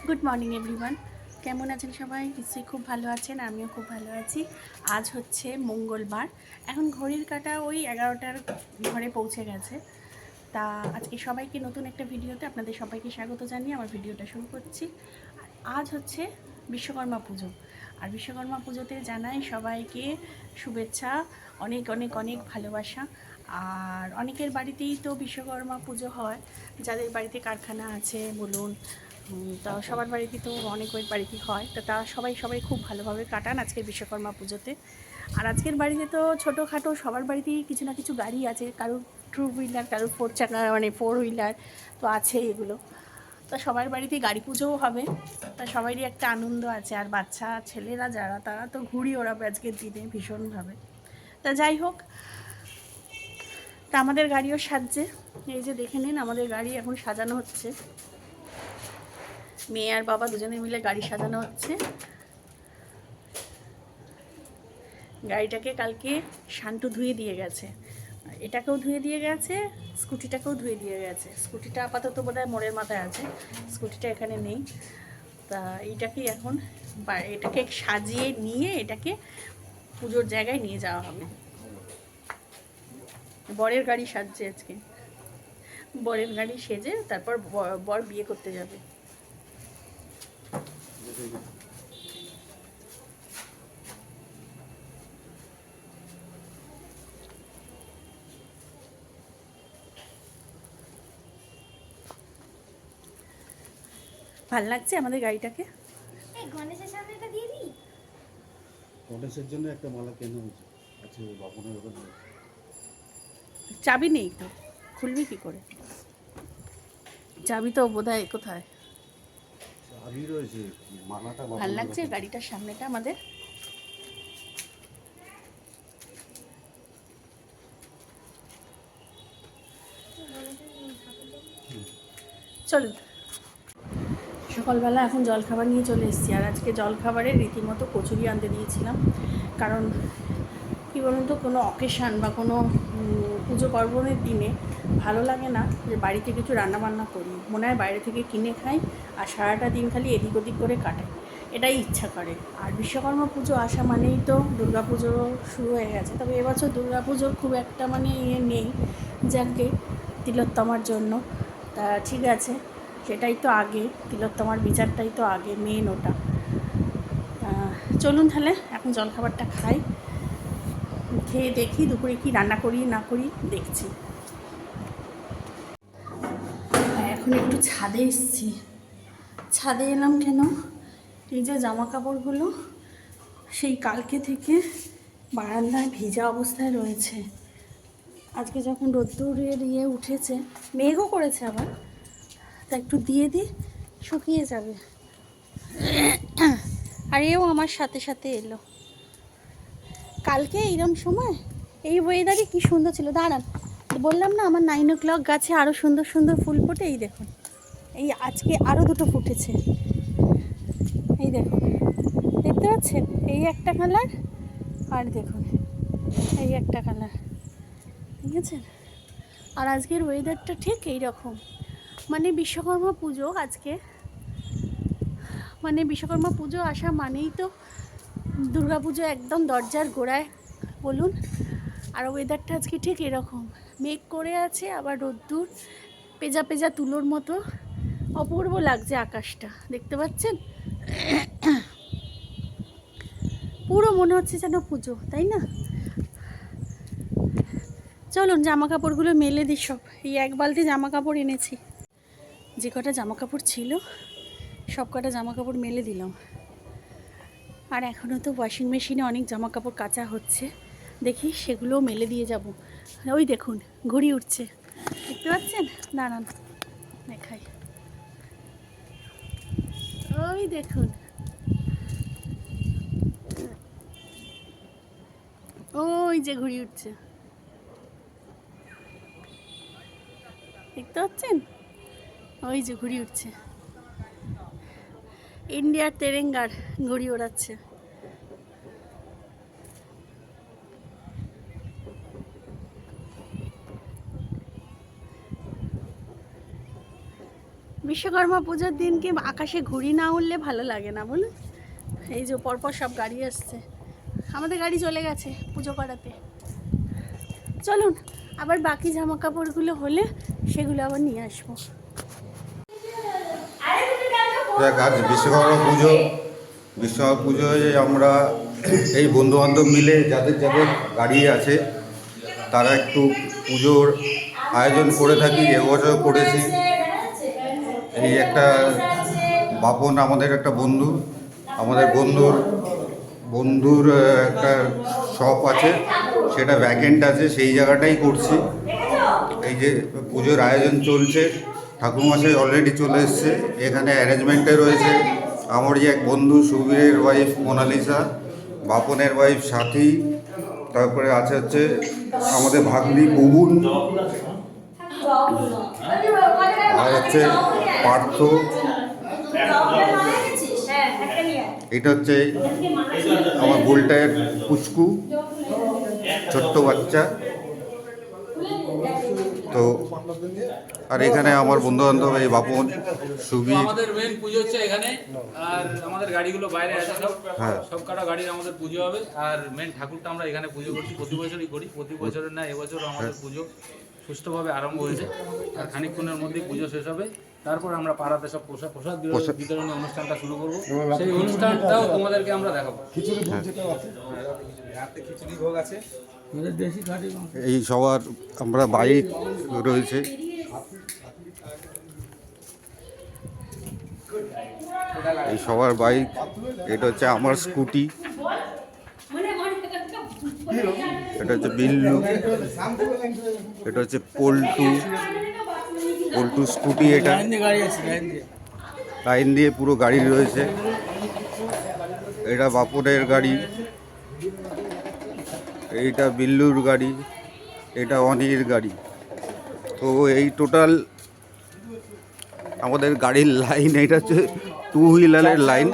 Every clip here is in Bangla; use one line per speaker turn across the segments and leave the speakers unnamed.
Good morning everyone. কেমন আছেন সবাই? নিশ্চয়ই খুব ভালো আছেন, আমিও খুব ভালো আছি। আজ হচ্ছে মঙ্গলবার, এখন ঘড়ির কাঁটা ওই 11টার ঘরে পৌঁছে গেছে। তা আজকে সবাইকে নতুন একটা ভিডিওতে আপনাদের সবাইকে স্বাগত জানিয়ে আমার ভিডিওটা শুরু করছি। আর আজ হচ্ছে বিশ্বকর্মা পুজো, আর বিশ্বকর্মা পুজোতে জানাই সবাইকে শুভেচ্ছা, অনেক অনেক অনেক ভালোবাসা। আর অনেকের বাড়িতেই তো বিশ্বকর্মা পুজো হয়, যাদের বাড়িতে কারখানা আছে বলুন, তা সবার বাড়িতেই তো অনেক বাড়িতেই হয়, তো তা সবাই সবাই খুব ভালোভাবে কাটান আজকের বিশ্বকর্মা পুজোতে। আর আজকের বাড়িতে তো ছোটোখাটো সবার বাড়িতেই কিছু না কিছু গাড়ি আছে, কারোর টু হুইলার, কারোর ফোর চাকা মানে ফোর হুইলার তো আছে এগুলো। তা সবার বাড়িতেই গাড়ি পুজোও হবে, তা সবারই একটা আনন্দ আছে। আর বাচ্চা ছেলেরা যারা, তারা তো ঘুড়ি ওড়াবে আজকের দিনে ভীষণভাবে। তা যাই হোক, তা আমাদের গাড়িও সাজছে, এই যে দেখে নিন আমাদের গাড়ি এখন সাজানো হচ্ছে। মেয়ে আর বাবা দুজনে মিলে গাড়ি সাজানো হচ্ছে। গাড়িটাকে কালকে শান্টু ধুয়ে দিয়ে গেছে, এটাকেও ধুয়ে দিয়ে গেছে, স্কুটিটাকেও ধুয়ে দিয়ে গেছে। স্কুটিটা আপাতত বোধহয় মোড়ের মাথায় আছে, স্কুটিটা এখানে নেই। তা এইটাকেই এখন এটাকে সাজিয়ে নিয়ে এটাকে পুজোর জায়গায় নিয়ে যাওয়া হবে। বরের গাড়ি সাজছে আজকে, বরের গাড়ি সেজে তারপর বর বিয়ে করতে যাবে। ভাল লাগছে আমাদের গাড়িটাকে।
গণেশের সামনে এটা দিয়ে দিই।
গণেশের জন্য একটা মালা কেন হয়েছে আছে বাপনের ওখানে।
চাবি নেই তো, খুলবি কি করে? চাবি তো বোধহয় কোথায়।
চাবি রয়েছে, মালাটা
ভাল
বাপনের
লাগছে
ওখানে।
গাড়িটার সামনেটা আমাদের। চলুন, সকালবেলা এখন জলখাবার নিয়ে চলে এসেছি। আর আজকে জলখাবারে রীতিমতো কচুরি আনতে দিয়েছিলাম, কারণ কী বলুন তো, কোনো অকেশান বা কোনো পুজো পার্বণের দিনে ভালো লাগে না যে বাড়িতে কিছু রান্নাবান্না করি, মনে হয় বাইরে থেকে কিনে খাই আর সারাটা দিন খালি এদিক ওদিক করে কাটাই, এটাই ইচ্ছা করে। আর বিশ্বকর্মা পুজো আসা মানেই তো দুর্গা পুজো শুরু হয়ে গেছে, তবে এবছর দুর্গা পুজোর খুব একটা মানে ইয়ে নেই, যাকে তিলোত্তমার জন্য। তা ঠিক আছে, সেটাই তো আগে, তিলোত্তমার বিচারটাই তো আগে, মেন ওটা। চলুন তাহলে এখন জলখাবারটা খাই, খেয়ে দেখি দুপুরে কি রান্না করি না করি দেখছি। এখন একটু ছাদে এসেছি। ছাদে এলাম কেন, এই যে জামা কাপড়গুলো সেই কালকে থেকে বারান্দায় ভেজা অবস্থায় রয়েছে। আজকে যখন রোদ্দুরের উঠেছে, মেঘও করেছে আবার, তা একটু দিয়ে দিই, শুকিয়ে যাবে। আর এও আমার সাথে সাথে এলো। কালকে এইরকম সময় এই ওয়েদারে কি সুন্দর ছিল, দাঁড়ান, বললাম না আমার 9 o'clock গাছে আরও সুন্দর সুন্দর ফুল ফোটে। এই দেখুন, এই আজকে আরও দুটো ফুটেছে, এই দেখুন, দেখতে পাচ্ছেন? এই একটা কালার, আর দেখুন এই একটা কালার, ঠিক আছে? আর আজকের ওয়েদারটা ঠিক এই রকম, মানে বিশ্বকর্মা পুজো আজকে, মানে বিশ্বকর্মা পুজো আসা মানেই তো দুর্গা পুজো একদম দরজার গোড়ায় বলুন। আর ওয়েদারটা আজকে ঠিক এরকম, মেঘ করে আছে, আবার রোদ্দুর, পেজা পেজা তুলোর মতো অপূর্ব লাগছে আকাশটা, দেখতে পাচ্ছেন? পুরো মনে হচ্ছে যেন পুজো, তাই না? চলুন জামা কাপড়গুলো মেলে দিই সব, এই এক বালতি জামা কাপড় এনেছি, যে কটা জামা কাপড় ছিল সব কটা জামা কাপড় মেলে দিলাম। আর এখনও তো ওয়াশিং মেশিনে অনেক জামা কাপড় কাচা হচ্ছে, দেখি সেগুলোও মেলে দিয়ে যাব। ওই দেখুন ঘুড়ি উঠছে, দেখতে পাচ্ছেন? দাঁড়ান দেখাই, ওই দেখুন, ওই যে ঘুড়ি উঠছে, দেখতে পাচ্ছেন? ওই যে ঘুড়ি উঠছে, ইন্ডিয়ার তেরেঙ্গার ঘুড়ি ওড়াচ্ছে। বিশ্বকর্মা পুজোর দিন কি আকাশে ঘুড়ি না উড়লে ভালো লাগে না বলুন? এই যে পরপর সব গাড়ি আসছে, আমাদের গাড়ি চলে গেছে পুজো করাতে। চলুন আবার বাকি জামা কাপড়গুলো হলে সেগুলো আবার নিয়ে আসবো।
আজ বিশ্বকর্মা পুজো। বিশ্বকর্মা পুজোয় আমরা এই বন্ধুবান্ধব মিলে যাদের যাদের গাড়ি আছে তারা একটু পুজোর আয়োজন করে থাকি। এবছর করেছি। এই একটা বাপন আমাদের একটা বন্ধু, আমাদের বন্ধুর একটা শপ আছে, সেটা ভ্যাকেন্ট আছে, সেই জায়গাটাই করছি। এই যে পুজোর আয়োজন চলছে, ঠাকুরমশাই অলরেডি চলে এসছে। এখানে অ্যারেঞ্জমেন্টে রয়েছে আমারই এক বন্ধু সুবীরের ওয়াইফ মোনালিসা, বাপনের ওয়াইফ সাথী, তারপরে হচ্ছে আমাদের ভাগ্নি বুবুন, আর হচ্ছে পার্থ। এটা হচ্ছে আমার বুলটায়ের পুচকু, ছোট্ট বাচ্চা। তো আর এখানে আমার বন্ধু বান্ধব এই বাপন, সুবীর।
আমাদের মেন পুজো হচ্ছে এখানে, আর আমাদের গাড়িগুলো বাইরে আছে সব।
হ্যাঁ,
সব কটা গাড়ির আমাদের পুজো হবে, আর মেন ঠাকুরটা আমরা এখানে পুজো করছি, প্রতি বছরই করি। প্রতি বছরের না এবছর আমাদের পুজো সুষ্ঠুভাবে আরম্ভ হয়েছে, আর খানিকক্ষণের মধ্যেই পুজো শেষ হবে। তারপর আমরা পাড়াতে সব প্রসাদ বিতরণী অনুষ্ঠানটা শুরু করবো। সেই অনুষ্ঠানটাও তোমাদেরকে আমরা দেখাবো। খিচুড়ি ভোগ আছে,
এই সবার আমরা বাইক রয়েছে। এই সবার বাইক। এটা হচ্ছে আমার স্কুটি, এটা হচ্ছে বিল্লু, এটা হচ্ছে পল্টু স্কুটি। এটা লাইন দিয়ে পুরো গাড়ি রয়েছে। এটা বাপনের গাড়ি, এইটা বিল্লুর গাড়ি, এটা অনির গাড়ি। তো এই টোটাল আমাদের গাড়ির লাইন। এটা হচ্ছে 2 হুইলারের লাইন।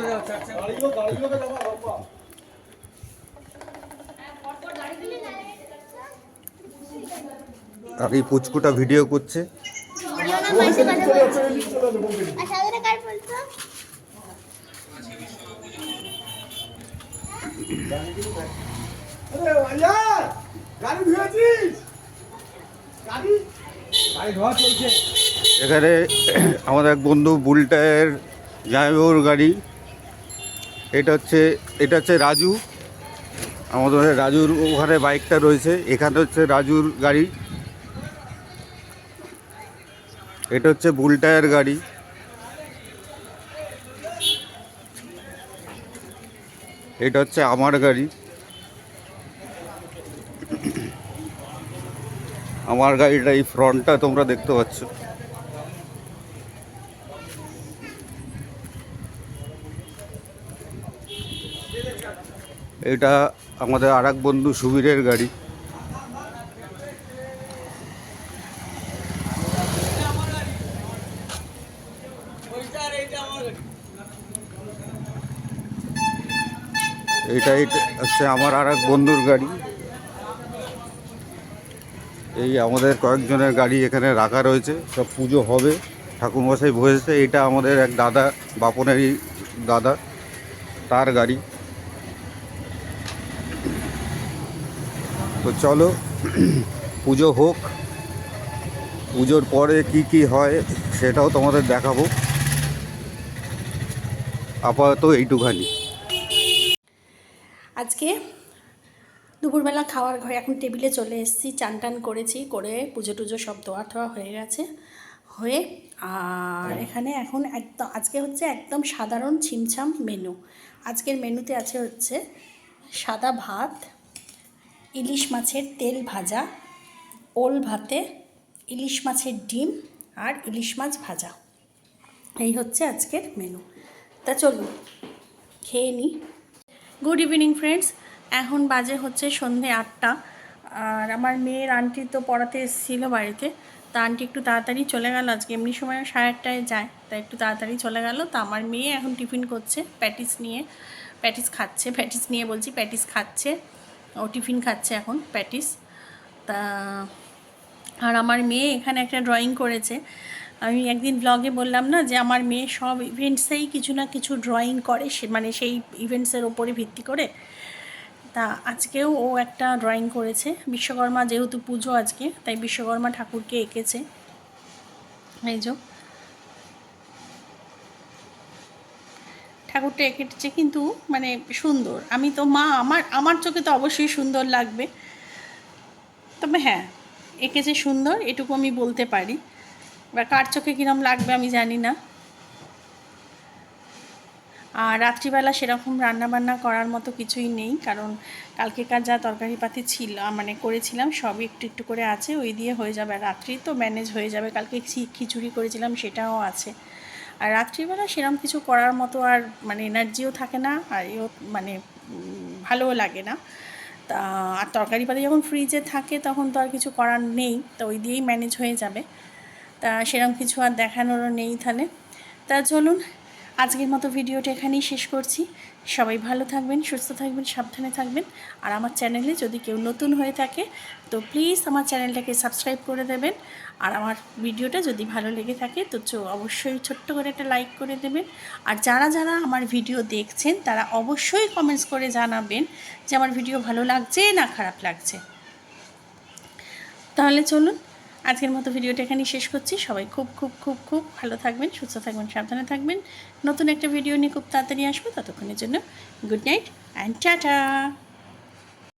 আর এই পুচকুটা ভিডিও করছে। এখানে আমাদের এক বন্ধু বুলটায়ের জামাইবাবুর গাড়ি। এটা হচ্ছে রাজু, আমাদের রাজুর ওখানে বাইকটা রয়েছে। এখানে হচ্ছে রাজুর গাড়ি। এটা হচ্ছে বুলটায়ের গাড়ি। এটা হচ্ছে আমার গাড়ি। আমার গাড়িটা এই ফ্রন্টটা তোমরা দেখতে পাচ্ছ। এটা আমাদের আর এক বন্ধু সুবীরের গাড়ি। এটা হচ্ছে আমার আর এক বন্ধুর গাড়ি। এই আমাদের কয়েকজনের গাড়ি এখানে রাখা রয়েছে, সব পুজো হবে, ঠাকুরমশাই বসেছে। এটা আমাদের এক দাদা, বাপনেরই দাদা, তার গাড়ি। তো চলো পুজো হোক, পুজোর পরে কি হয় সেটাও তোমাদের দেখাবো। আপাতত এইটুখানি।
আজকে দুপুরবেলা খাওয়ার ঘরে এখন টেবিলে চলে এসেছি, চান টান করেছি, করে পুজো টুজো সব দোয়া টোয়া হয়ে গেছে, হয়ে আর এখানে এখন একদম আজকে হচ্ছে একদম সাধারণ ছিমছাম মেনু। আজকের মেনুতে আছে হচ্ছে সাদা ভাত, ইলিশ মাছের তেল ভাজা, ওল ভাতে ইলিশ মাছের ডিম আর ইলিশ মাছ ভাজা। এই হচ্ছে আজকের মেনু। তা চলুন খেয়ে নিই। গুড ইভিনিং ফ্রেন্ডস, এখন বাজে হচ্ছে সন্ধে 8টা। আর আমার মেয়ের আন্টি তো পড়াতে এসেছিলো বাড়িতে, তা আন্টি একটু তাড়াতাড়ি চলে গেল। আজকে এমনি সময় 8:30টায় যায়, তা একটু তাড়াতাড়ি চলে গেল। তা আমার মেয়ে এখন টিফিন করছে, প্যাটিস খাচ্ছে। ও টিফিন খাচ্ছে এখন প্যাটিস। তা আর আমার মেয়ে এখানে একটা ড্রয়িং করেছে, আমি একদিন ব্লগে বললাম না যে আমার মেয়ে সব ইভেন্টসেই কিছু না কিছু ড্রয়িং করে, সে মানে সেই ইভেন্টসের ওপরে ভিত্তি করে। তা আজকেও ও একটা ড্রয়িং করেছে। বিশ্বকর্মা যেহেতু পুজো আজকে, তাই বিশ্বকর্মা ঠাকুরকে এঁকেছে। এই যে ঠাকুরটা এঁকেছে, কিন্তু মানে সুন্দর। আমি তো মা, আমার চোখে তো অবশ্যই সুন্দর লাগবে, তবে হ্যাঁ এঁকেছে সুন্দর, এটুকু আমি বলতে পারি। এবার কার চোখে কীরকম লাগবে আমি জানি না। আর রাত্রিবেলা সেরকম রান্নাবান্না করার মতো কিছুই নেই, কারণ কালকেকার যা তরকারিপাতি ছিল মানে করেছিলাম সবই একটু একটু করে আছে, ওই দিয়ে হয়ে যাবে। আর রাত্রি তো ম্যানেজ হয়ে যাবে, কালকে খিচুড়ি করেছিলাম সেটাও আছে। আর রাত্রিবেলা সেরকম কিছু করার মতো আর মানে এনার্জিও থাকে না, আর এও মানে ভালোও লাগে না। তা আর তরকারিপাতি যখন ফ্রিজে থাকে তখন তো আর কিছু করার নেই, তো ওই দিয়েই ম্যানেজ হয়ে যাবে। তা সেরকম কিছু আর দেখানোরও নেই তাহলে। তা চলুন আজকের মতো ভিডিওটা এখানেই শেষ করছি। সবাই ভালো থাকবেন, সুস্থ থাকবেন, সাবধানে থাকবেন। আর আমার চ্যানেলে যদি কেউ নতুন হয়ে থাকে তো প্লিজ আমার চ্যানেলটাকে সাবস্ক্রাইব করে দেবেন। আর আমার ভিডিওটা যদি ভালো লেগে থাকে তো অবশ্যই ছোট্ট করে একটা লাইক করে দেবেন। আর যারা যারা আমার ভিডিও দেখছেন তারা অবশ্যই কমেন্টস করে জানাবেন যে আমার ভিডিও ভালো লাগছে না খারাপ লাগছে। তাহলে চলুন আজকের মতো ভিডিওটা এখানেই শেষ করছি। সবাই খুব খুব খুব খুব ভালো থাকবেন, সুস্থ থাকবেন, সাবধানে থাকবেন। নতুন একটা ভিডিও নিয়ে খুব তাড়াতাড়ি আসবো। ততক্ষণের জন্য গুড নাইট অ্যান্ড টাটা।